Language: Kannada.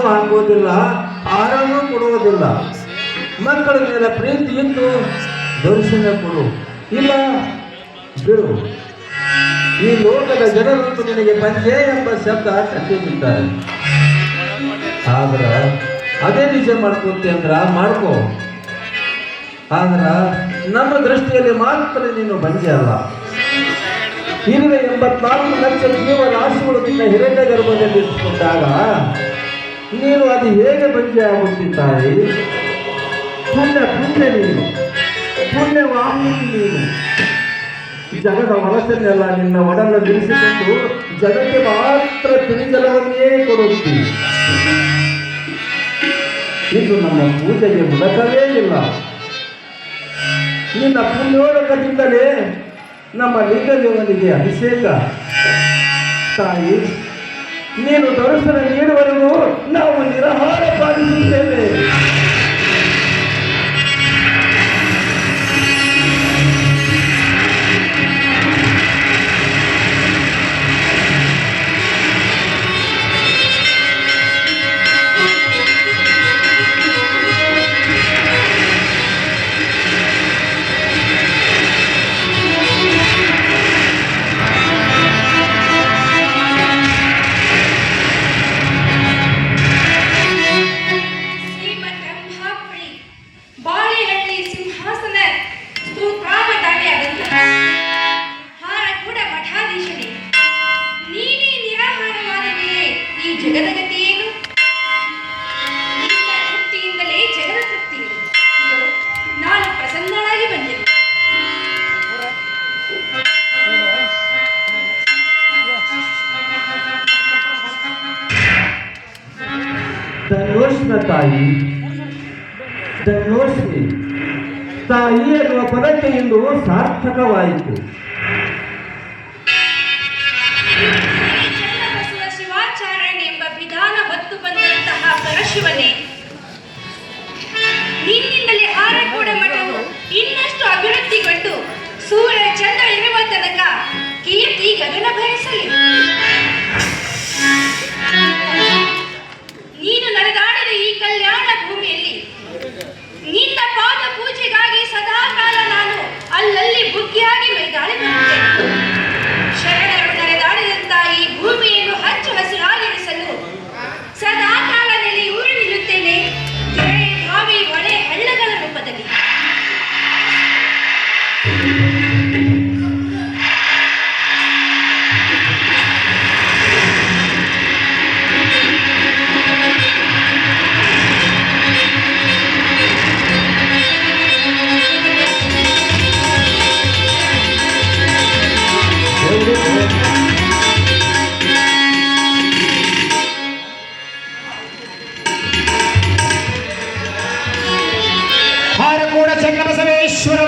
ಹಾಲು ಹಾಕೋದಿಲ್ಲ, ಆಹಾರನೂ ಕೊಡುವುದಿಲ್ಲ. ಮಕ್ಕಳ ಮೇಲೆ ಪ್ರೀತಿ ಇದ್ದು ದರ್ಶನ ಕೊಡು, ಇಲ್ಲ ಬಿಡು. ಈ ಲೋಕದ ಜನರಂತೂ ನಿನಗೆ ಪಂಚೆ ಎಂಬ ಶಬ್ದ ಕಟ್ಟಿದ್ದಾರೆ. ಆದ್ರ ಅದೇ ನಿಜ ಮಾಡ್ಕೊಂತೆ ಅಂದ್ರ ಮಾಡ್ಕೋ. ಆದ್ರ ನಮ್ಮ ದೃಷ್ಟಿಯಲ್ಲಿ ಮಾತ್ರ ನೀನು ಬಂಜೆ ಅಲ್ಲ. ಇರುವೆ 84 ಲಕ್ಷ ಜೀವರಾಶಿಗಳು ನಿನ್ನ ಹಿರಣ್ಯ ಗರ್ಭದಲ್ಲಿ ಇಟ್ಟುಕೊಂಡಾಗ ನೀನು ಅದು ಹೇಗೆ ಬಂಜೆ ಆಗುತ್ತಿದ್ದಾಯಿ? ಪುಣ್ಯ ನೀನು, ಪುಣ್ಯವಾಹಿನಿ ನೀನು. ಜಗದ ಹೊಲಸನ್ನೆಲ್ಲ ನಿನ್ನ ಒಡಲ ನಿಲ್ಲಿಸಿಕೊಂಡು ಜಗಕ್ಕೆ ಮಾತ್ರ ತಿಳಿಜಲವನ್ನೇ ಕೊಡುತ್ತೀವಿ. ಇದು ನಮ್ಮ ಪೂಜೆಗೆ ಮುದಕವೇ ಇಲ್ಲ. ನಿನ್ನ ಪುಣ್ಯೋದಕದಿಂದಲೇ ನಮ್ಮ ಲಿಂಗದೇವನಿಗೆ ಅಭಿಷೇಕ. ತಾಯಿ, ನೀನು ದರ್ಶನ ನೀಡುವವರೆಗೂ ನಾವು ನಿರಾಹಾರ ಪಾಲಿಸುತ್ತೇವೆ. ತಾಯಿ, ಧನ್ಯೋಶ್ರೀ ತಾಯಿ ಎನ್ನುವ ಪದಕ್ಕೆ ಇಂದು ಸಾರ್ಥಕವಾಯಿತು. ಶಿವಾಚಾರ್ಯನ್ ಎಂಬ ವಿಧಾನ ಹೊತ್ತು ಬಂದಂತಹ ಪರಶಿವನೇ, ನಿನ್ನಿಂದಲೇ ಆರಕೂಡ ಮಠವು ಇನ್ನಷ್ಟು ಅಭಿವೃದ್ಧಿಗೊಂಡು ಸೂರ್ಯ ಚಂದ್ರ ಇರುವ ತನಕ ಕೀರ್ತಿ ಗಗನ ಭರಿಸಲಿ. ನೀನು ನಡೆದಾಡಿದ ಈ ಕಲ್ಯಾಣ ಭೂಮಿಯಲ್ಲಿ ನಿನ್ನ ಪಾದ ಪೂಜೆಗಾಗಿ ಸದಾ ಕಾಲ ನಾನು ಅಲ್ಲಲ್ಲಿ ಬುಗ್ಗಿಯಾಗಿ ಮೈದಾಳಿ ಬರುತ್ತೇನೆ. ಶರಣರು ನಡೆದಾಡಿದಂತ ಈ ಭೂಮಿಯನ್ನು ಹಚ್ಚು ಹಸಿರಾಗಿರಿಸಲು ಸದಾ ಕಾಲ ನೆಲೆಯೂರಿ ನಿಲ್ಲುತ್ತೇನೆ. ಕೆರೆ, ಬಾವಿ, ಹೊಳೆ, ಹಳ್ಳಗಳ ರೂಪದಲ್ಲಿ. ಹಾರಕೂಡ ಚನ್ನಬಸವೇಶ್ವರ